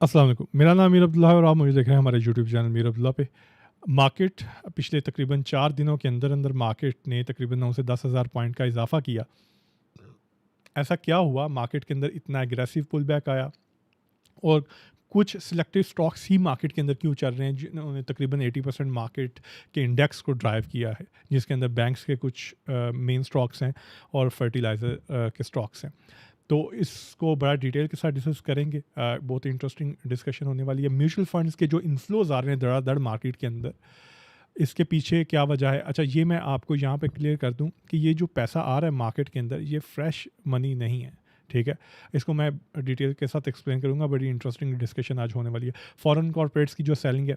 अस्सलाम वालेकुम। मेरा नाम मीर अब्दुल्ला है और आप मुझे देख रहे हैं हमारे यूट्यूब चैनल मीर अब्दुल्ला पे। मार्केट पिछले तकरीबन 4 दिनों के अंदर मार्केट ने तकरीबन 9 से 10,000 पॉइंट का इज़ाफ़ा किया। ऐसा क्या हुआ मार्केट के अंदर इतना एग्रेसिव पुल बैक आया और कुछ सिलेक्टिव स्टॉक्स ही मार्केट के अंदर क्यों चल रहे हैं जिन्होंने तकरीबन 80% मार्केट के इंडेक्स को ड्राइव किया है, जिसके अंदर बैंक्स के कुछ मेन स्टॉक्स हैं और फर्टिलाइज़र के स्टॉक्स हैं। तो इसको बड़ा डिटेल के साथ डिस्कस करेंगे। बहुत इंटरेस्टिंग डिस्कशन होने वाली है। म्यूचुअल फंड्स के जो इन्फ्लोज आ रहे हैं धड़ाधड़ मार्केट के अंदर, इसके पीछे क्या वजह है? अच्छा, ये मैं आपको यहाँ पे क्लियर कर दूँ कि ये जो पैसा आ रहा है मार्केट के अंदर, ये फ्रेश मनी नहीं है, ठीक है? इसको मैं डिटेल के साथ एक्सप्लेन करूँगा। बड़ी इंटरेस्टिंग डिस्कशन आज होने वाली है। फॉरेन कॉर्पोरेट्स की जो सेलिंग है,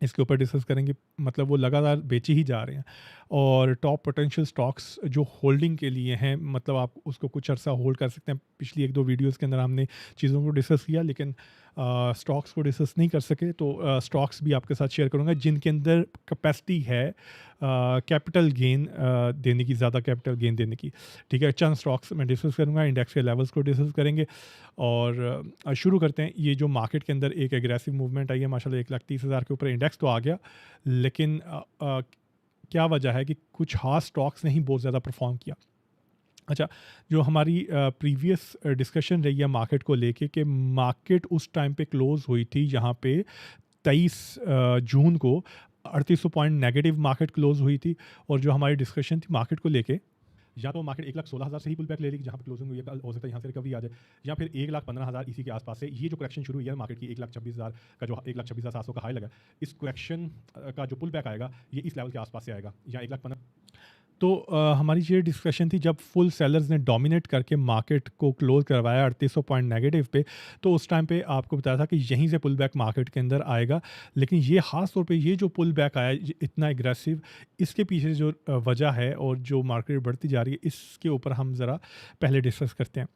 इसके ऊपर डिस्कस करेंगे। मतलब वो लगातार बेचे ही जा रहे हैं और टॉप पोटेंशियल स्टॉक्स जो होल्डिंग के लिए हैं, मतलब आप उसको कुछ अर्सा होल्ड कर सकते हैं। पिछली 1-2 वीडियोस के अंदर हमने चीज़ों को डिस्कस किया, लेकिन स्टॉक्स को डिस्कस नहीं कर सके, तो स्टॉक्स भी आपके साथ शेयर करूँगा जिनके अंदर कैपेसिटी है कैपिटल गेन देने की, ज़्यादा कैपिटल गेन देने की, ठीक है? चंद स्टॉक्स मैं डिस्कस करूँगा, इंडेक्स के लेवल्स को डिस्कस करेंगे और शुरू करते हैं। ये जो मार्केट के अंदर एक एग्रेसिव मूवमेंट आई है, माशाल्लाह 1,30,000 के ऊपर इंडेक्स तो आ गया, लेकिन क्या वजह है कि कुछ ख़ास स्टॉक्स ने ही बहुत ज़्यादा परफॉर्म किया। अच्छा, जो हमारी प्रीवियस डिस्कशन रही है मार्केट को लेके कि मार्केट उस टाइम पे क्लोज हुई थी जहाँ पे 23 जून को 3800 पॉइंट नेगेटिव मार्केट क्लोज हुई थी। और जो हमारी डिस्कशन थी मार्केट को लेके, या तो मार्केट 1,16,000 से ही पुल बैक ले लेगी जहाँ पे क्लोजिंग हुई है, कल हो सकता है यहाँ से रिकवरी आ जाए, या फिर 1,15,000 इसी के आसपास से ये जो करेक्शन शुरू हुई है मार्केट की 1,26,000 का, जो 1,26,700 का हाई लगा, इस करेक्शन का जो पुल बैक आएगा ये इस लेवल के आसपास से आएगा, या 1,15,000। तो हमारी ये डिस्कशन थी जब फुल सेलर्स ने डोमिनेट करके मार्केट को क्लोज करवाया 3800 पॉइंट नेगेटिव पे, तो उस टाइम पे आपको बताया था कि यहीं से पुल बैक मार्केट के अंदर आएगा। लेकिन ये ख़ास तौर पे ये जो पुल बैक आया इतना एग्रेसिव, इसके पीछे जो वजह है और जो मार्केट बढ़ती जा रही है, इसके ऊपर हम ज़रा पहले डिस्कस करते हैं।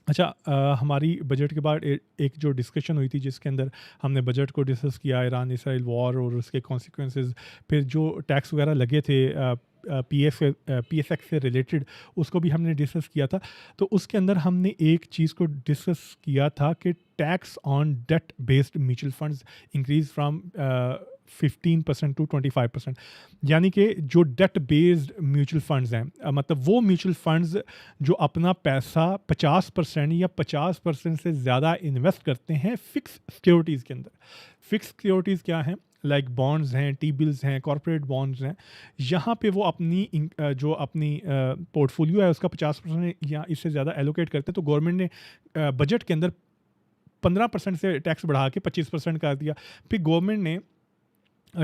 अच्छा, हमारी बजट के बाद एक जो डिस्कशन हुई थी जिसके अंदर हमने बजट को डिस्कस किया, ईरान इसराइल वॉर और उसके कॉन्सिक्वेंसेस, फिर जो टैक्स वगैरह लगे थे पीएसएक्स से रिलेटेड, उसको भी हमने डिस्कस किया था। तो उसके अंदर हमने एक चीज़ को डिस्कस किया था कि tax on debt based mutual funds increase from 15% to 25%। यानी कि जो डेट बेस्ड म्यूचुअल फंड्स हैं, मतलब वो म्यूचुअल फंड्स जो अपना पैसा 50% या 50% से ज़्यादा इन्वेस्ट करते हैं फिक्स सिक्योरिटीज़ के अंदर। फिक्स सिक्योरिटीज़ क्या हैं? लाइक बॉन्ड्स हैं, टी बिल्स हैं, कॉर्पोरेट बॉन्ड्स हैं। यहाँ पे वो अपनी जो अपनी पोर्टफोलियो है उसका 50% या इससे ज़्यादा एलोकेट करते हैं। तो गवर्नमेंट ने बजट के अंदर 15% से टैक्स बढ़ा के 25% कर दिया। फिर गवर्नमेंट ने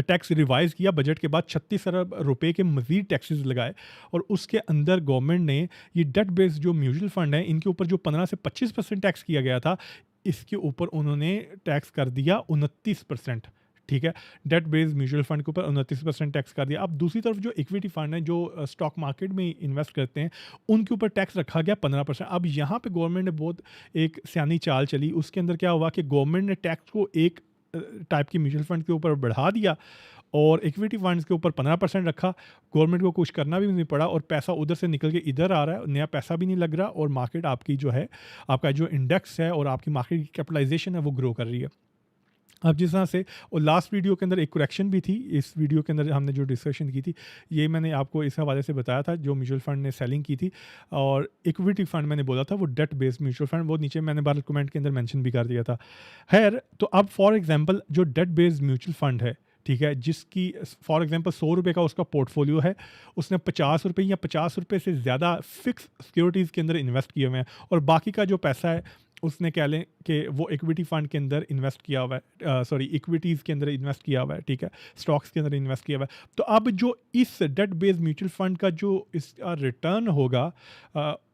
टैक्स रिवाइज़ किया, बजट के बाद 36 अरब रुपए के मज़ीद टैक्सेस लगाए और उसके अंदर गवर्नमेंट ने ये डेट बेस्ड जो म्यूचुअल फंड है इनके ऊपर जो 15 से 25% टैक्स किया गया था, इसके ऊपर उन्होंने टैक्स कर दिया 29%। ठीक है, डेट बेस्ड म्यूचुअल फंड के ऊपर 29% टैक्स कर दिया। अब दूसरी तरफ जो इक्विटी फंड है जो स्टॉक मार्केट में इन्वेस्ट करते हैं, उनके ऊपर टैक्स रखा गया 15%। अब यहाँ पे गवर्नमेंट ने बहुत एक सियानी चाल चली। उसके अंदर क्या हुआ कि गवर्नमेंट ने टैक्स को एक टाइप की म्यूचुअल फंड के ऊपर बढ़ा दिया और इक्विटी फंड्स के ऊपर 15% रखा। गवर्नमेंट को कुछ करना भी नहीं पड़ा और पैसा उधर से निकल के इधर आ रहा है, नया पैसा भी नहीं लग रहा और मार्केट आपकी जो है, आपका जो इंडेक्स है और आपकी मार्केट की कैपिटलाइजेशन है वो ग्रो कर रही है। अब जिस तरह से, और लास्ट वीडियो के अंदर एक करेक्शन भी थी, इस वीडियो के अंदर हमने जो डिस्कशन की थी ये मैंने आपको इस हवाले से बताया था, जो म्यूचुअल फंड ने सेलिंग की थी और इक्विटी फंड मैंने बोला था वो डेट बेस्ड म्यूचुअल फंड, वो नीचे मैंने बार कमेंट के अंदर मेंशन भी कर दिया था। खैर, तो अब फॉर एग्जांपल जो डेट बेस्ड म्यूचुअल फंड है, ठीक है, जिसकी फॉर एग्जांपल 100 रुपये का उसका पोर्टफोलियो है, उसने 50 रुपये या 50 रुपये से ज़्यादा फिक्स सिक्योरिटीज़ के अंदर इन्वेस्ट किए हुए हैं और बाकी का जो पैसा है उसने कह लें कि वो इक्विटी फंड के अंदर इन्वेस्ट किया हुआ है, सॉरी इक्विटीज़ के अंदर इन्वेस्ट किया हुआ है, ठीक है, स्टॉक्स के अंदर इन्वेस्ट किया हुआ है। तो अब जो इस डेट बेस्ड म्यूचुअल फंड का जो इसका रिटर्न होगा,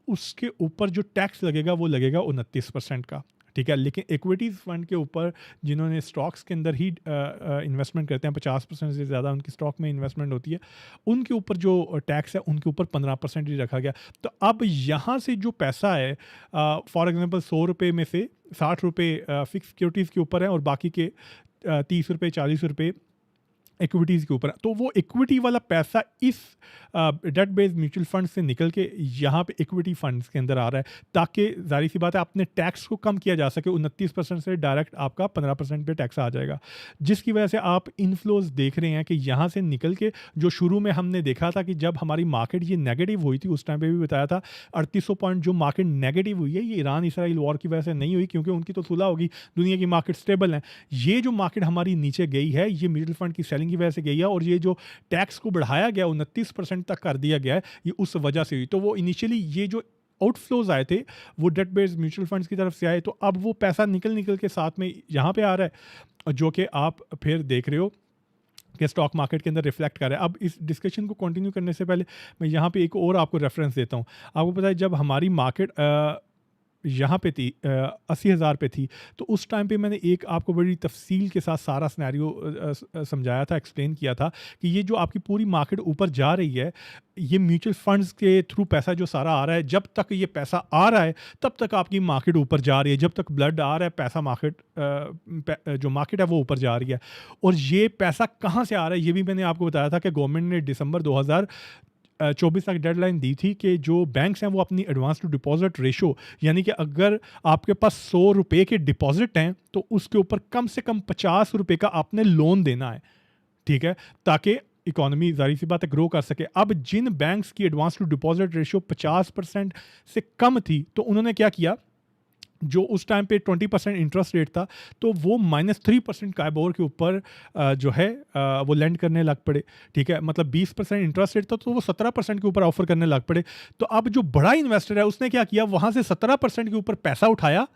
उसके ऊपर जो टैक्स लगेगा वो लगेगा 29% का, ठीक है। लेकिन इक्विटीज़ फंड के ऊपर जिन्होंने स्टॉक्स के अंदर ही इन्वेस्टमेंट करते हैं, 50% से ज़्यादा उनकी स्टॉक में इन्वेस्टमेंट होती है, उनके ऊपर जो टैक्स है उनके ऊपर 15% ही रखा गया। तो अब यहाँ से जो पैसा है, फॉर एग्जांपल 100 रुपये में से 60 रुपये फिक्स सिक्योरिटीज़ के ऊपर है और बाकी के 30 रुपये 40 रुपये इक्विटीज़ के ऊपर, तो वो इक्विटी वाला पैसा इस डेट बेस्ड म्यूचुअल फंड से निकल के यहाँ पे इक्विटी फंड्स के अंदर आ रहा है, ताकि जाहिर सी बात है अपने टैक्स को कम किया जा सके। 29% से डायरेक्ट आपका 15% पे टैक्स आ जाएगा, जिसकी वजह से आप इनफ्लोज देख रहे हैं कि यहाँ से निकल के जो शुरू में हमने देखा था कि जब हमारी मार्केट ये नेगेटिव हुई थी, उस टाइम पे भी बताया था 3800 पॉइंट जो मार्केट नेगेटिव हुई है ये ईरान इसराइल वॉर की वजह से नहीं हुई, क्योंकि उनकी तो सुलह होगी, दुनिया की मार्केट स्टेबल है। ये जो मार्केट हमारी नीचे गई है ये म्यूचुअल फंड की सेलिंग की वजह से गई है, और ये जो टैक्स को बढ़ाया गया 29% तक कर दिया गया है, ये उस वजह से हुई। तो वो इनिशियली ये जो आउटफ्लोज आए थे वो डेट बेस्ड म्यूचुअल फंड्स की तरफ से आए, तो अब वो पैसा निकल के साथ में यहाँ पे आ रहा है, जो कि आप फिर देख रहे हो कि स्टॉक मार्केट के अंदर रिफ्लेक्ट कर रहा है। अब इस डिस्कशन को कंटिन्यू करने से पहले मैं यहाँ पे एक और आपको रेफरेंस देता हूँ। आपको पता है जब हमारी मार्केट यहाँ पे थी 80,000 पे थी, तो उस टाइम पे मैंने एक आपको बड़ी तफसील के साथ सारा सिनेरियो समझाया था, एक्सप्लेन किया था कि ये जो आपकी पूरी मार्केट ऊपर जा रही है, ये म्यूचुअल फंड्स के थ्रू पैसा जो सारा आ रहा है, जब तक ये पैसा आ रहा है तब तक आपकी मार्केट ऊपर जा रही है, जब तक ब्लड आ रहा है पैसा मार्केट जो मार्केट है वो ऊपर जा रही है। और ये पैसा कहाँ से आ रहा है ये भी मैंने आपको बताया था कि गवर्नमेंट ने दिसंबर 2024 तक डेडलाइन दी थी कि जो बैंक्स हैं वो अपनी एडवांस टू डिपॉजिट रेशो, यानी कि अगर आपके पास 100 रुपये के डिपॉजिट हैं तो उसके ऊपर कम से कम 50 रुपये का आपने लोन देना है, ठीक है, ताकि इकोनॉमी जाहिर सी बात है ग्रो कर सके। अब जिन बैंक्स की एडवांस टू डिपॉजिट रेशो 50% से कम थी, तो उन्होंने क्या किया, जो उस टाइम पे 20% इंटरेस्ट रेट था, तो वो -3% काइबोर के ऊपर जो है वो लैंड करने लग पड़े, ठीक है, मतलब 20% इंटरेस्ट रेट था तो वो 17% के ऊपर ऑफर करने लग पड़े। तो अब जो बड़ा इन्वेस्टर है उसने क्या किया, वहाँ से 17% के ऊपर पैसा उठाया,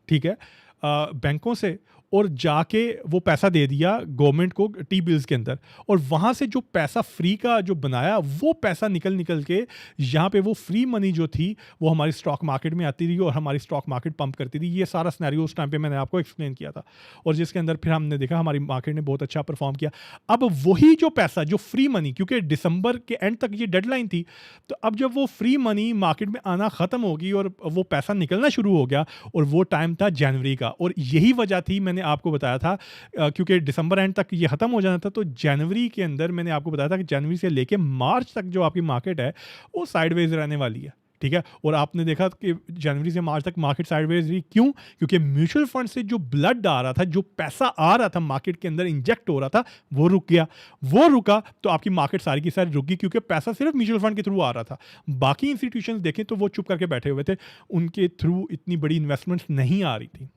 ठीक है, बैंकों से, और जाके वो पैसा दे दिया गवर्नमेंट को टी बिल्स के अंदर, और वहाँ से जो पैसा फ्री का जो बनाया वो पैसा निकल के यहाँ पे वो फ्री मनी जो थी वो हमारी स्टॉक मार्केट में आती रही और हमारी स्टॉक मार्केट पंप करती थी। ये सारा सिनेरियो उस टाइम पे मैंने आपको एक्सप्लेन किया था, और जिसके अंदर फिर हमने देखा हमारी मार्केट ने बहुत अच्छा परफॉर्म किया। अब वही जो पैसा जो फ्री मनी, क्योंकि दिसंबर के एंड तक ये डेडलाइन थी, तो अब जब वो फ्री मनी मार्केट में आना ख़त्म होगी और वो पैसा निकलना शुरू हो गया, और वो टाइम था जनवरी का, और यही वजह थी मैंने आपको बताया था क्योंकि दिसंबर एंड तक ये ख़त्म हो जाना था, तो जनवरी के अंदर मैंने आपको बताया था कि जनवरी से लेके मार्च तक जो आपकी मार्केट है वो साइडवेज रहने वाली है, ठीक है। और आपने देखा कि जनवरी से मार्च तक मार्केट साइडवेज रही, क्यों? क्योंकि म्यूचुअल फंड से जो ब्लड आ रहा था, जो पैसा आ रहा था मार्केट के अंदर इंजेक्ट हो रहा था, वो रुक गया। वो रुका तो आपकी मार्केट सारी की सारी रुक गई, क्योंकि पैसा सिर्फ म्यूचुअल फंड के थ्रू आ रहा था। बाकी इंस्टीट्यूशंस देखें तो वो चुप करके बैठे हुए थे, उनके थ्रू इतनी बड़ी इन्वेस्टमेंट्स नहीं आ रही थी,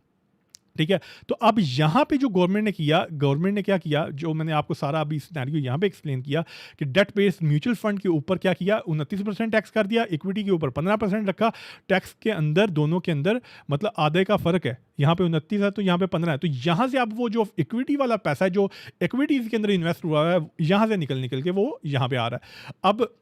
ठीक है। तो अब यहाँ पे जो गवर्नमेंट ने क्या किया, जो मैंने आपको सारा अभी सिनेरियो यहाँ पे एक्सप्लेन किया कि डेट बेस्ड म्यूचुअल फंड के ऊपर क्या किया, 29% टैक्स कर दिया, इक्विटी के ऊपर 15% रखा। टैक्स के अंदर दोनों के अंदर मतलब आधे का फर्क है, यहाँ पे 29 है तो यहाँ पे 15 है। तो यहाँ से अब वो जो इक्विटी वाला पैसा है जो इक्विटीज़ के अंदर इन्वेस्ट हुआ है, यहाँ से निकल के वो यहाँ पे आ रहा है। अब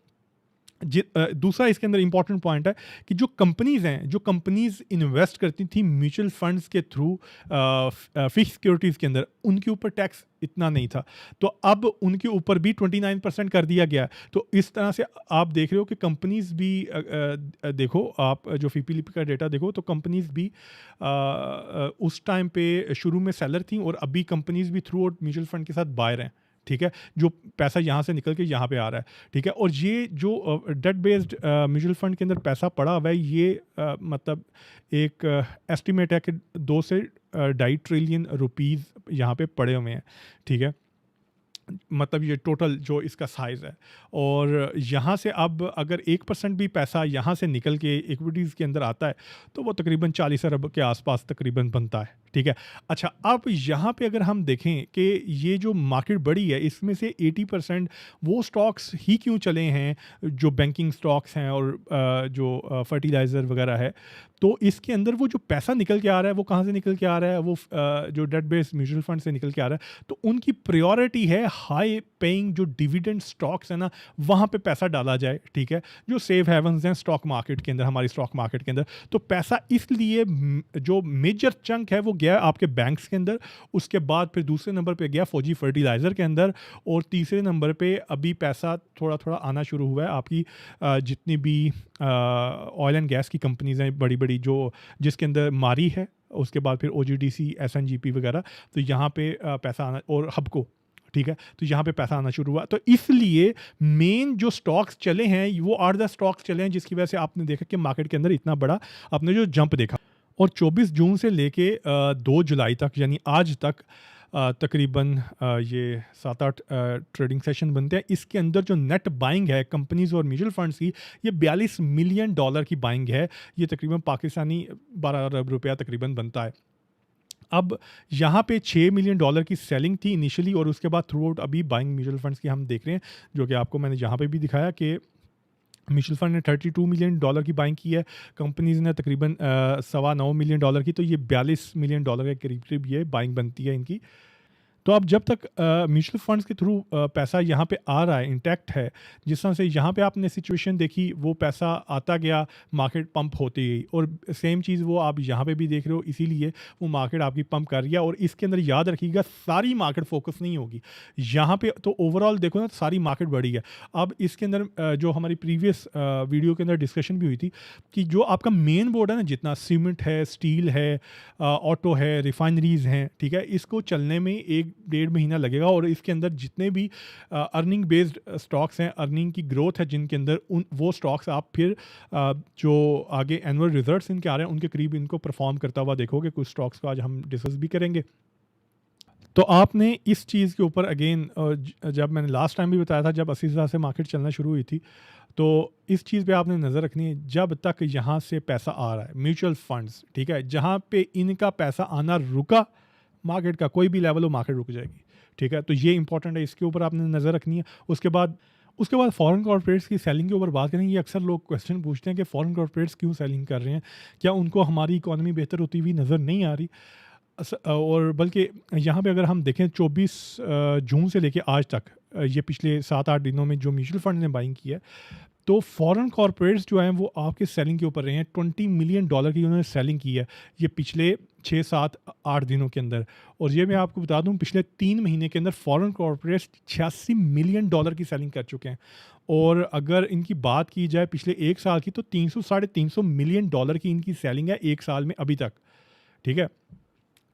दूसरा इसके अंदर इंपॉर्टेंट पॉइंट है कि जो कंपनीज इन्वेस्ट करती थी म्यूचुअल फंड्स के थ्रू फिक्स सिक्योरिटीज़ के अंदर, उनके ऊपर टैक्स इतना नहीं था, तो अब उनके ऊपर भी 29% कर दिया गया। तो इस तरह से आप देख रहे हो कि कंपनीज भी देखो, आप जो फीपीलीपी का डेटा देखो तो कंपनीज भी उस टाइम पे शुरू में सेलर थी, और अभी कंपनीज भी थ्रू आउट म्यूचुअल फंड के साथ बायर हैं, ठीक है, जो पैसा यहाँ से निकल के यहाँ पे आ रहा है, ठीक है। और ये जो डेट बेस्ड म्यूचुअल फंड के अंदर पैसा पड़ा हुआ है, ये मतलब एक एस्टिमेट है कि 2 से 2.5 ट्रिलियन रुपीज़ यहाँ पे पड़े हुए हैं, ठीक है, मतलब ये टोटल जो इसका साइज़ है। और यहाँ से अब अगर 1% भी पैसा यहाँ से निकल के इक्विटीज़ के अंदर आता है तो वो तकरीबन 40 अरब के आसपास तकरीबन बनता है, ठीक है। अच्छा, अब यहाँ पे अगर हम देखें कि ये जो मार्केट बड़ी है, इसमें से 80% वो स्टॉक्स ही क्यों चले हैं जो बैंकिंग स्टॉक्स हैं और जो फर्टिलाइज़र वगैरह है, तो इसके अंदर वो जो पैसा निकल के आ रहा है वो कहाँ से निकल के आ रहा है, वो जो डेट बेस्ड म्यूचुअल फंड से निकल के आ रहा है। तो उनकी प्रायोरिटी है हाई पेइंग जो डिविडेंड स्टॉक्स है ना, वहाँ पे पैसा डाला जाए, ठीक है, जो सेफ हेवन्स हैं स्टॉक मार्केट के अंदर, हमारी स्टॉक मार्केट के अंदर। तो पैसा इसलिए जो मेजर चंक है वो गया आपके बैंक्स के अंदर, उसके बाद फिर दूसरे नंबर पे गया फौजी फर्टिलाइज़र के अंदर, और तीसरे नंबर पे अभी पैसा थोड़ा थोड़ा आना शुरू हुआ है आपकी जितनी भी ऑयल एंड गैस की कंपनीज़ हैं बड़ी बड़ी, जो जिसके अंदर मारी है, उसके बाद फिर OGDC SNGP वगैरह, तो यहाँ पे पैसा आना, और हबको, ठीक है, तो यहाँ पे पैसा आना शुरू हुआ। तो इसलिए मेन जो स्टॉक्स चले हैं वो 8-10 स्टॉक्स चले हैं जिसकी वजह से आपने देखा कि मार्केट के अंदर इतना बड़ा आपने जो जंप देखा। और 24 जून से लेके 2 जुलाई तक यानी आज तक तकरीबन ये 7-8 ट्रेडिंग सेशन बनते हैं। इसके अंदर जो नेट बाइंग है कंपनीज और म्यूचुअल फंड्स की, ये $42 मिलियन की बाइंग है। ये तकरीबन पाकिस्तानी 12 अरब रुपया तकरीबन बनता है। अब यहाँ पे $6 मिलियन की सेलिंग थी इनिशियली, और उसके बाद थ्रू आउट अभी बाइंग म्यूचुअल फंड्स की हम देख रहे हैं, जो कि आपको मैंने यहाँ पे भी दिखाया कि म्यूचुअल फंड ने $32 मिलियन की बाइंग की है, कंपनीज ने तकरीबन $9.25 मिलियन की, तो ये $42 मिलियन के करीब करीब ये बाइंग बनती है इनकी। तो अब जब तक म्यूचुअल फंड्स के थ्रू पैसा यहाँ पे आ रहा है, इंटैक्ट है, जिस तरह से यहाँ पे आपने सिचुएशन देखी, वो पैसा आता गया, मार्केट पंप होती गई, और सेम चीज़ वो आप यहाँ पे भी देख रहे हो, इसीलिए वो मार्केट आपकी पंप कर रही है। और इसके अंदर याद रखिएगा सारी मार्केट फोकस नहीं होगी यहाँ पे, तो ओवरऑल देखो ना सारी मार्केट बढ़ी है। अब इसके अंदर जो हमारी प्रीवियस वीडियो के अंदर डिस्कशन भी हुई थी कि जो आपका मेन बोर्ड है ना, जितना सीमेंट है, स्टील है, ऑटो है, रिफाइनरीज हैं, ठीक है, इसको चलने में 1-1.5 महीना लगेगा। और इसके अंदर जितने भी अर्निंग बेस्ड स्टॉक्स हैं, अर्निंग की ग्रोथ है जिनके अंदर, उन वो स्टॉक्स आप फिर जो आगे एनुअल रिजल्ट्स इनके आ रहे हैं उनके करीब इनको परफॉर्म करता हुआ देखोगे। कुछ स्टॉक्स को आज हम डिस्कस भी करेंगे। तो आपने इस चीज़ के ऊपर अगेन, जब मैंने लास्ट टाइम भी बताया था, जब 80,000 से मार्केट चलना शुरू हुई थी, तो इस चीज़ पे आपने नज़र रखनी है, जब तक यहाँ से पैसा आ रहा है म्यूचुअल फंड्स, ठीक है, जहाँ पे इनका पैसा आना रुका, मार्केट का कोई भी लेवल हो मार्केट रुक जाएगी, ठीक है। तो ये इंपॉर्टेंट है, इसके ऊपर आपने नज़र रखनी है। उसके बाद फॉरेन कॉर्पोरेट्स की सेलिंग के ऊपर बात करेंगे। अक्सर लोग क्वेश्चन पूछते हैं कि फॉरेन कॉर्पोरेट्स क्यों सेलिंग कर रहे हैं, क्या उनको हमारी इकॉनमी बेहतर होती हुई नज़र नहीं आ रही। और बल्कि यहाँ पे अगर हम देखें 24 जून से लेके आज तक, ये पिछले 7-8 दिनों में जो म्यूचुअल फंड ने बाइंग की है, तो फॉरेन कॉर्पोरेट्स जो हैं वो आपके सेलिंग के ऊपर रहे हैं। $20 मिलियन की उन्होंने सेलिंग की है ये पिछले 6-7-8 दिनों के अंदर। और ये मैं आपको बता दूं, पिछले 3 महीने के अंदर फॉरेन कॉर्पोरेट्स $86 मिलियन की सेलिंग कर चुके हैं। और अगर इनकी बात की जाए पिछले 1 साल की, तो 300-350 मिलियन डॉलर की इनकी सेलिंग है 1 साल में अभी तक, ठीक है।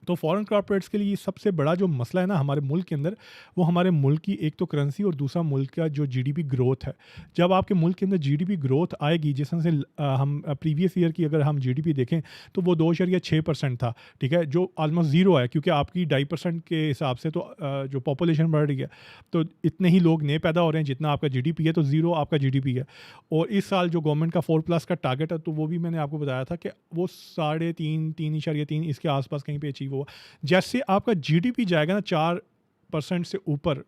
तो फॉरेन कॉर्पोरेट्स के लिए सबसे बड़ा जो मसला है ना हमारे मुल्क के अंदर, वो हमारे मुल्क की एक तो करेंसी और दूसरा मुल्क का जो जीडीपी ग्रोथ है। जब आपके मुल्क के अंदर जीडीपी ग्रोथ आएगी, जिस तरह से हम प्रीवियस ईयर की अगर हम जीडीपी देखें तो वो 2.6% था, ठीक है, जो ऑलमोस्ट ज़ीरो है, क्योंकि आपकी 2.5% के हिसाब से तो जो पॉपुलेशन बढ़ रही है, तो इतने ही लोग नए पैदा हो रहे हैं जितना आपका जीडीपी है, तो ज़ीरो आपका जीडीपी है। और इस साल जो गवर्नमेंट का 4+ का टारगेट है, तो वो भी मैंने आपको बताया था कि वो 3.5-3.3 इसके आसपास कहीं पे अचीव हुआ। जैसे आपका जीडीपी जाएगा ना 4% से ऊपर,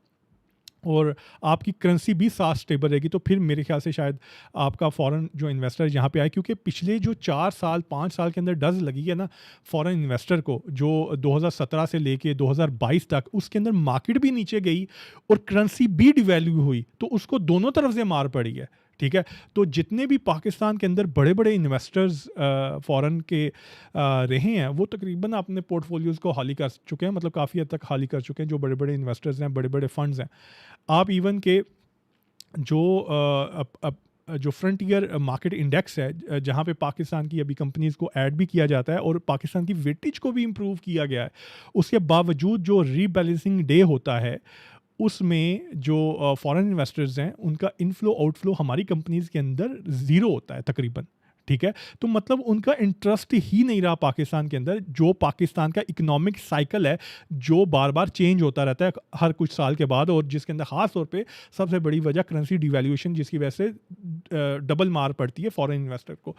और आपकी करेंसी भी साथ स्टेबल रहेगी, तो फिर मेरे ख्याल से शायद आपका फॉरेन जो इन्वेस्टर यहाँ पे आए, क्योंकि पिछले जो 4-5 साल के अंदर डज लगी है ना फॉरेन इन्वेस्टर को, जो 2017 से लेके 2022 तक, उसके अंदर मार्केट भी नीचे गई और करेंसी भी डिवैल्यू हुई, तो उसको दोनों तरफ से मार पड़ी है, ठीक है। तो जितने भी पाकिस्तान के अंदर बड़े बड़े इन्वेस्टर्स फॉरेन के रहे हैं, वो तकरीबन अपने पोर्टफोलियोज़ को खाली कर चुके हैं, मतलब काफ़ी हद तक खाली कर चुके हैं, जो बड़े बड़े इन्वेस्टर्स हैं, बड़े बड़े फंड्स हैं। आप इवन के जो फ्रंटियर मार्केट इंडेक्स है, जहाँ पे पाकिस्तान की अभी कंपनीज़ को ऐड भी किया जाता है और पाकिस्तान की वेटेज को भी इम्प्रूव किया गया है, उसके बावजूद जो रीबैलेंसिंग डे होता है, उसमें जो फॉरेन इन्वेस्टर्स हैं उनका इनफ्लो आउटफ्लो हमारी कंपनीज़ के अंदर ज़ीरो होता है तकरीबन, ठीक है। तो मतलब उनका इंटरेस्ट ही नहीं रहा पाकिस्तान के अंदर। जो पाकिस्तान का इकोनॉमिक साइकिल है, जो बार बार चेंज होता रहता है हर कुछ साल के बाद, और जिसके अंदर ख़ास तौर पे सबसे बड़ी वजह करेंसी डिवैल्यूएशन, जिसकी वजह से डबल मार पड़ती है फॉरेन इन्वेस्टर को।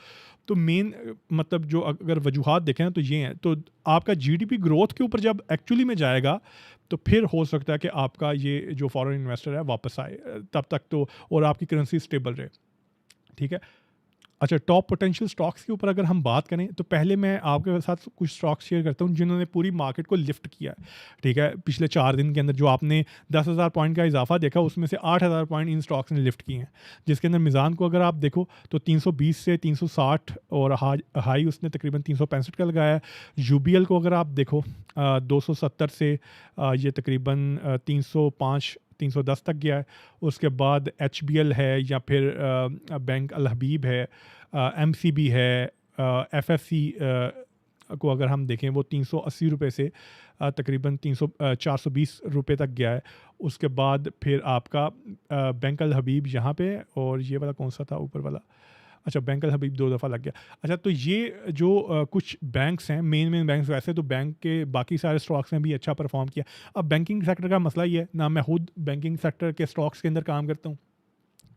तो मेन मतलब जो अगर वजूहात देखें तो ये हैं। तो आपका जीडीपी ग्रोथ के ऊपर जब एक्चुअली में जाएगा, तो फिर हो सकता है कि आपका ये जो फॉरेन इन्वेस्टर है वापस आए, तब तक तो, और आपकी करेंसी स्टेबल रहे, ठीक है। अच्छा, टॉप पोटेंशियल स्टॉक्स के ऊपर अगर हम बात करें, तो पहले मैं आपके साथ कुछ स्टॉक्स शेयर करता हूं जिन्होंने पूरी मार्केट को लिफ्ट किया है, ठीक है। पिछले 4 दिन के अंदर जो आपने 10,000 पॉइंट का इजाफा देखा, उसमें से 8,000 पॉइंट इन स्टॉक्स ने लिफ्ट किए हैं, जिसके अंदर मिज़ान को अगर आप देखो तो 320 से 360, और हाई उसने तकरीबन 365 का लगाया है। यूबीएल को अगर आप देखो 270 से ये तकरीबन 305-310 तक गया है। उसके बाद HBL है, या फिर बैंक अल हबीब है, MCB है, FFC को अगर हम देखें वो 380 रुपये से तकरीबन 420 रुपये तक गया है। उसके बाद फिर आपका बैंक अल हबीब यहाँ पे, और ये वाला कौन सा था ऊपर वाला, अच्छा बैंक अल हबीब 2 दफ़ा लग गया। अच्छा, तो ये जो कुछ बैंक्स हैं, मेन बैंक्स, वैसे तो बैंक के बाकी सारे स्टॉक्स ने भी अच्छा परफॉर्म किया। अब बैंकिंग सेक्टर का मसला ये है ना, मैं खुद बैंकिंग सेक्टर के स्टॉक्स के अंदर काम करता हूँ,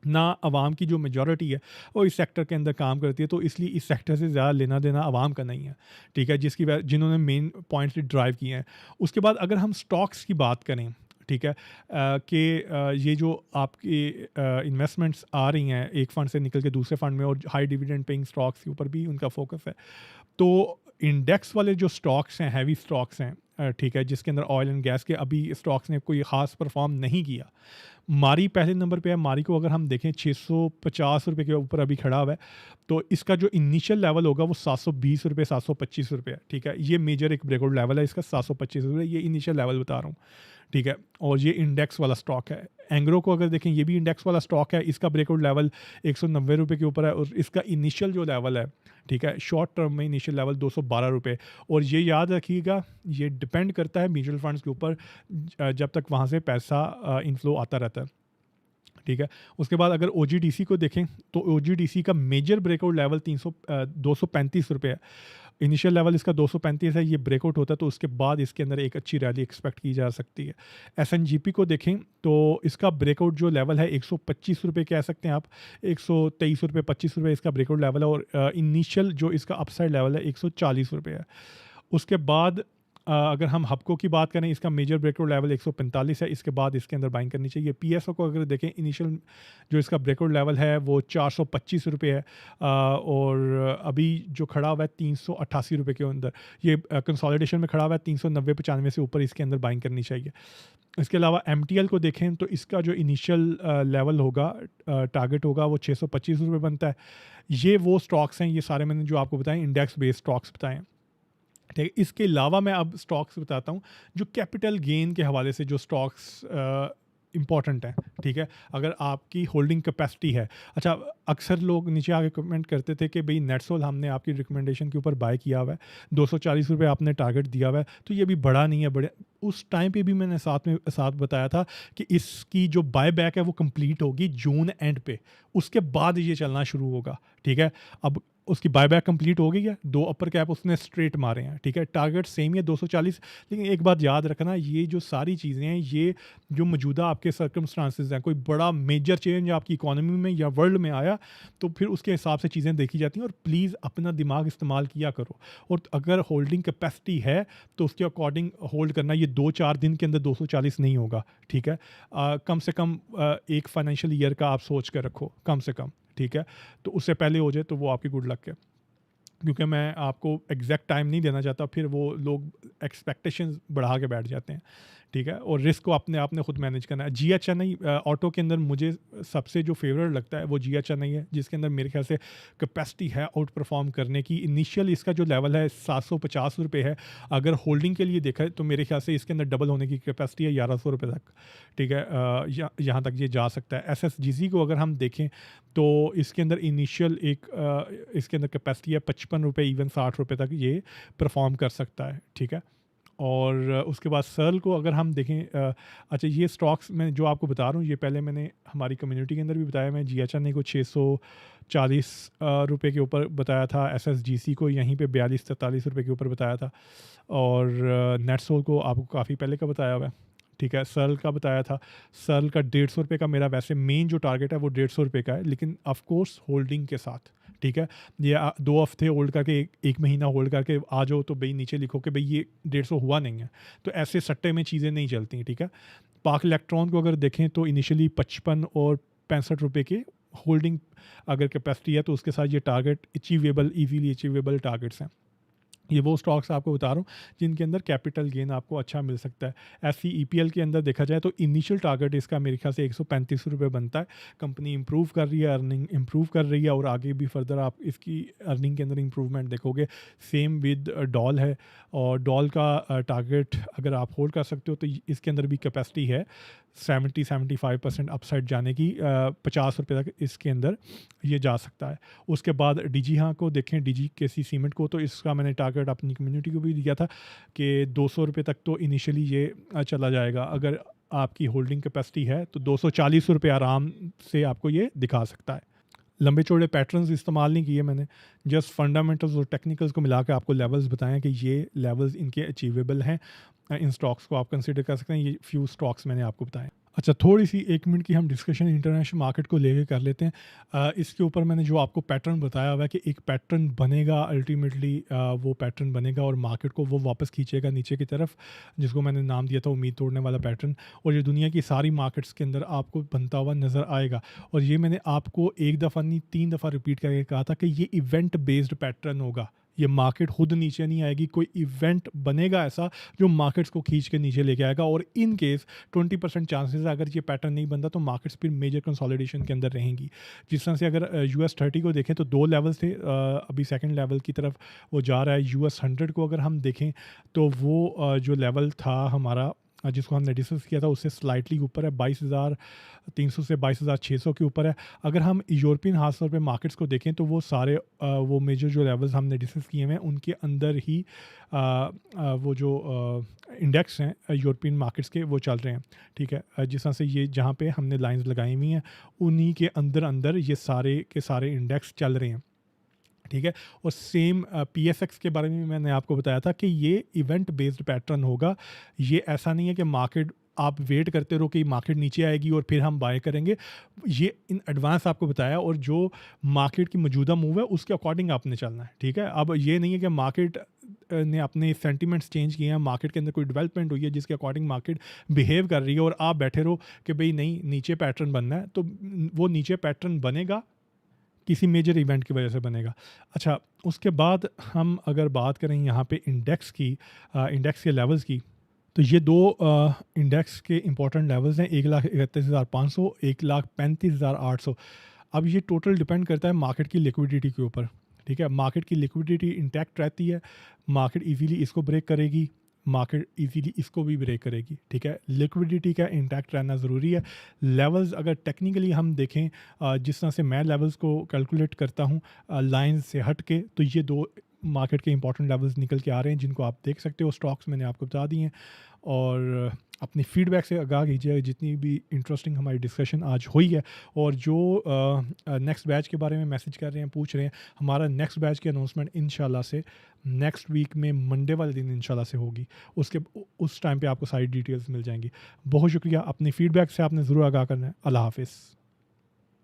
ना आवाम की जो मेजॉरिटी है वो इस सेक्टर के अंदर काम करती है, तो इसलिए इस सेक्टर से ज़्यादा लेना देना आवाम का नहीं है, ठीक है, जिन्होंने मेन पॉइंट्स ड्राइव किए हैं। उसके बाद अगर हम स्टॉक्स की बात करें, ठीक है, कि ये जो आपकी इन्वेस्टमेंट्स आ रही हैं एक फ़ंड से निकल के दूसरे फ़ंड में, और हाई डिविडेंड पेइंग स्टॉक्स के ऊपर भी उनका फोकस है, तो इंडेक्स वाले जो स्टॉक्स हैं, हैवी स्टॉक्स हैं, ठीक है, जिसके अंदर ऑयल एंड गैस के अभी स्टॉक्स ने कोई ख़ास परफॉर्म नहीं किया। मारी पहले नंबर पे है। मारी को अगर हम देखें 650 रुपये के ऊपर अभी खड़ा हुआ है, तो इसका जो इनिशियल लेवल होगा वो 720 रुपये, 725 रुपये है, ठीक है। ये मेजर एक ब्रेकआउट लेवल है इसका, 725 रुपये, ये इनिशियल लेवल बता रहा हूँ, ठीक है। और ये इंडेक्स वाला स्टॉक है। एंग्रो को अगर देखें, ये भी इंडेक्स वाला स्टॉक है, इसका ब्रेकआउट लेवल 190 रुपये के ऊपर है, और इसका इनिशियल जो लेवल है, ठीक है, शॉर्ट टर्म में इनिशियल लेवल 212 रुपये। और ये याद रखिएगा, ये डिपेंड करता है म्यूचुअल फंड्स के ऊपर, जब तक वहाँ से पैसा इनफ्लो आता रहता है, ठीक है। उसके बाद अगर OGDC को देखें, तो OGDC का मेजर ब्रेकआउट लेवल 235 रुपये है। इनिशियल लेवल इसका 235 है। ये ब्रेकआउट होता है तो उसके बाद इसके अंदर एक अच्छी रैली एक्सपेक्ट की जा सकती है। SNGP को देखें तो इसका ब्रेकआउट जो लेवल है 125 रुपये कह सकते हैं आप, 123 रुपये, 25 रुपये इसका ब्रेकआउट लेवल है, और इनिशियल जो इसका अपसाइड लेवल है 140 रुपये है। उसके बाद अगर हम हबको की बात करें, इसका मेजर ब्रेकआउट लेवल 145 है, इसके बाद इसके अंदर बाइंग करनी चाहिए। PSO को अगर देखें, इनिशियल जो इसका ब्रेकआउट लेवल है वो 425 रुपये है, और अभी जो खड़ा हुआ है 388 रुपये के अंदर, ये कंसोलिडेशन में खड़ा हुआ है, 390-95 से ऊपर इसके अंदर बाइंग करनी चाहिए। इसके अलावा MTL को देखें तो इसका जो इनिशियल लेवल होगा, टारगेट होगा, वो 625 रुपये बनता है। ये वो स्टॉक्स हैं, ये सारे मैंने जो आपको बताएं इंडेक्स बेस्ड स्टॉक्स बताएं, ठीक है। इसके अलावा मैं अब स्टॉक्स बताता हूँ जो कैपिटल गेन के हवाले से जो स्टॉक्स इंपॉर्टेंट हैं, ठीक है, अगर आपकी होल्डिंग कैपेसिटी है। अच्छा, अक्सर लोग नीचे आके कमेंट करते थे कि भाई नेटसोल हमने आपकी रिकमेंडेशन के ऊपर बाय किया हुआ है, 240 रुपये आपने टारगेट दिया हुआ है, तो ये भी बड़ा नहीं है। बड़े उस टाइम पे भी मैंने साथ बताया था कि इसकी जो बाय बैक है वो कंप्लीट होगी जून एंड पे, उसके बाद ये चलना शुरू होगा, ठीक है। अब उसकी बायबैक कंप्लीट हो गई है, 2 अपर कैप उसने स्ट्रेट मारे हैं, ठीक है। टारगेट सेम ही है 240, लेकिन एक बात याद रखना, ये जो सारी चीज़ें हैं, ये जो मौजूदा आपके सर्कमस्टांसेस हैं, कोई बड़ा मेजर चेंज आपकी इकोनॉमी में या वर्ल्ड में आया तो फिर उसके हिसाब से चीज़ें देखी जाती हैं, और प्लीज़ अपना दिमाग इस्तेमाल किया करो। और अगर होल्डिंग कैपेसिटी है तो उसके अकॉर्डिंग होल्ड करना, ये 2-4 दिन के अंदर 240 नहीं होगा, ठीक है। कम से कम एक फाइनेंशियल ईयर का आप सोच कर रखो, कम से कम, ठीक है। तो उससे पहले हो जाए तो वो आपकी गुड लक है, क्योंकि मैं आपको एग्जैक्ट टाइम नहीं देना चाहता, फिर वो लोग एक्सपेक्टेशंस बढ़ा के बैठ जाते हैं, ठीक है। और रिस्क को अपने आपने खुद मैनेज करना है। GHNI ऑटो के अंदर मुझे सबसे जो फेवरेट लगता है वो GHNI है, जिसके अंदर मेरे ख्याल से कैपेसिटी है आउट परफॉर्म करने की। इनिशियल इसका जो लेवल है 750 रुपये है, अगर होल्डिंग के लिए देखा तो मेरे ख्याल से इसके अंदर डबल होने की कैपेसिटी है 1100 रुपये तक, ठीक है। यहाँ तक ये जा सकता है। SSGC को अगर हम देखें तो इसके अंदर इनिशियल इसके अंदर कैपेसिटी है 55 रुपये, इवन 60 रुपये तक ये परफॉर्म कर सकता है, ठीक है। और उसके बाद सर्ल को अगर हम देखें, अच्छा, ये स्टॉक्स मैं जो आपको बता रहा हूँ, ये पहले मैंने हमारी कम्युनिटी के अंदर भी बताया। मैं GHNI को 640 रुपये के ऊपर बताया था, SSGC को यहीं पे 42-43 रुपये के ऊपर बताया था, और नेटसोल को आपको काफ़ी पहले का बताया हुआ है, ठीक है। सर्ल का बताया था, सर्ल का 150 रुपये का मेरा वैसे मेन जो टारगेट है वो 150 रुपये का है, लेकिन ऑफ कोर्स होल्डिंग के साथ, ठीक है। ये 2 हफ्ते होल्ड करके, एक महीना होल्ड करके आ जाओ तो भाई नीचे लिखो कि भाई ये 150 हुआ नहीं है, तो ऐसे सट्टे में चीज़ें नहीं चलती, ठीक है। पाक इलेक्ट्रॉन को अगर देखें तो इनिशियली 55 और 65 रुपये के होल्डिंग अगर कैपेसिटी है, तो उसके साथ ये target achievable, easily achievable targets हैं। ये वो स्टॉक्स आपको बता रहा हूँ जिनके अंदर कैपिटल गेन आपको अच्छा मिल सकता है। SCEPL के अंदर देखा जाए तो इनिशियल टारगेट इसका मेरे ख्याल से 135 रुपये बनता है। कंपनी इंप्रूव कर रही है, अर्निंग इंप्रूव कर रही है, और आगे भी फर्दर आप इसकी अर्निंग के अंदर इंप्रूवमेंट देखोगे। सेम विद डॉल है, और डॉल का टारगेट अगर आप होल्ड कर सकते हो तो इसके अंदर भी कैपेसिटी है 70-75% अपसाइड जाने की, 50 रुपये तक इसके अंदर ये जा सकता है। उसके बाद DG हाँ को देखें, DGKC सीमेंट को, तो इसका मैंने टारगेट टारगेट अपनी कम्युनिटी को भी दिया था कि 200 रुपये तक तो इनिशियली ये चला जाएगा। अगर आपकी होल्डिंग कैपेसिटी है तो 240 रुपये आराम से आपको ये दिखा सकता है। लंबे चौड़े पैटर्न्स इस्तेमाल नहीं किए मैंने, जस्ट फंडामेंटल्स और टेक्निकल्स को मिला के आपको लेवल्स बताएं कि ये लेवल्स इनके अचीवेबल हैं। इन स्टॉक्स को आप कंसिडर कर सकते हैं। ये फ्यू स्टॉक्स मैंने आपको बताए। अच्छा, थोड़ी सी 1 मिनट की हम डिस्कशन इंटरनेशनल मार्केट को लेके कर लेते हैं। इसके ऊपर मैंने जो आपको पैटर्न बताया हुआ है कि एक पैटर्न बनेगा अल्टीमेटली, वो पैटर्न बनेगा और मार्केट को वो वापस खींचेगा नीचे की तरफ, जिसको मैंने नाम दिया था उम्मीद तोड़ने वाला पैटर्न। और ये दुनिया की सारी मार्केट्स के अंदर आपको बनता हुआ नज़र आएगा। और ये मैंने आपको एक दफ़ा नहीं 3 दफ़ा रिपीट करके कहा था कि ये इवेंट बेस्ड पैटर्न होगा। ये मार्केट खुद नीचे नहीं आएगी, कोई इवेंट बनेगा ऐसा जो मार्केट्स को खींच के नीचे लेके आएगा। और इन केस 20% चांसेस है अगर ये पैटर्न नहीं बनता तो मार्केट्स फिर मेजर कंसोलिडेशन के अंदर रहेंगी। जिस तरह से अगर US 30 को देखें तो 2 लेवल्स थे, अभी सेकंड लेवल की तरफ वो जा रहा है। US 100 को अगर हम देखें तो वो जो लेवल था हमारा, जिसको हमने डिस्कस किया था, उससे स्लाइटली ऊपर है, 22,300 से 22,600 के ऊपर है। अगर हम यूरोपियन खास तौर पे मार्केट्स को देखें तो वो सारे वो मेजर जो लेवल्स हमने डिस्कस किए हैं उनके अंदर ही वो जो इंडेक्स हैं यूरोपियन मार्केट्स के वो चल रहे हैं। ठीक है, जिस तरह से ये जहाँ पे हमने लाइंस लगाई हुई हैं उन्हीं के अंदर अंदर ये सारे के सारे इंडेक्स चल रहे हैं। ठीक है, और सेम PSX के बारे में भी मैंने आपको बताया था कि ये इवेंट बेस्ड पैटर्न होगा। ये ऐसा नहीं है कि मार्केट आप वेट करते रहो कि मार्केट नीचे आएगी और फिर हम बाय करेंगे। ये इन एडवांस आपको बताया और जो मार्केट की मौजूदा मूव है उसके अकॉर्डिंग आपने चलना है। ठीक है, अब ये नहीं है कि मार्केट ने अपने सेंटिमेंट्स चेंज किए हैं, मार्केट के अंदर कोई डेवलपमेंट हुई है जिसके अकॉर्डिंग मार्केट बिहेव कर रही है और आप बैठे रहो कि भाई नहीं नीचे पैटर्न बनना है, तो वो नीचे पैटर्न बनेगा किसी मेजर इवेंट की वजह से बनेगा। अच्छा, उसके बाद हम अगर बात करें यहाँ पे इंडेक्स की, इंडेक्स के लेवल्स की, तो ये 2 इंडेक्स के इंपॉर्टेंट लेवल्स हैं, 1,31,500, 1,35,800। अब ये टोटल डिपेंड करता है मार्केट की लिक्विडिटी के ऊपर। ठीक है, मार्केट की लिक्विडिटी इंटैक्ट रहती है, मार्केट इजीली इसको ब्रेक करेगी, मार्केट इजीली इसको भी ब्रेक करेगी। ठीक है, लिक्विडिटी का इंटैक्ट रहना ज़रूरी है। लेवल्स अगर टेक्निकली हम देखें, जिस तरह से मैं लेवल्स को कैलकुलेट करता हूँ लाइन से हट के, तो ये 2 मार्केट के इंपॉर्टेंट लेवल्स निकल के आ रहे हैं जिनको आप देख सकते हो। स्टॉक्स मैंने आपको बता दिए हैं और अपनी फीडबैक से आगाह कीजिए जितनी भी इंटरेस्टिंग हमारी डिस्कशन आज हुई है। और जो नेक्स्ट बैच के बारे में मैसेज कर रहे हैं, पूछ रहे हैं, हमारा नेक्स्ट बैच की अनाउंसमेंट इंशाल्लाह से नेक्स्ट वीक में मंडे वाले दिन इंशाल्लाह से होगी। उस टाइम पे आपको सारी डिटेल्स मिल जाएंगी। बहुत शुक्रिया, अपनी फीडबैक से आपने ज़रूर आगाह करना है। अल्लाह हाफिज़।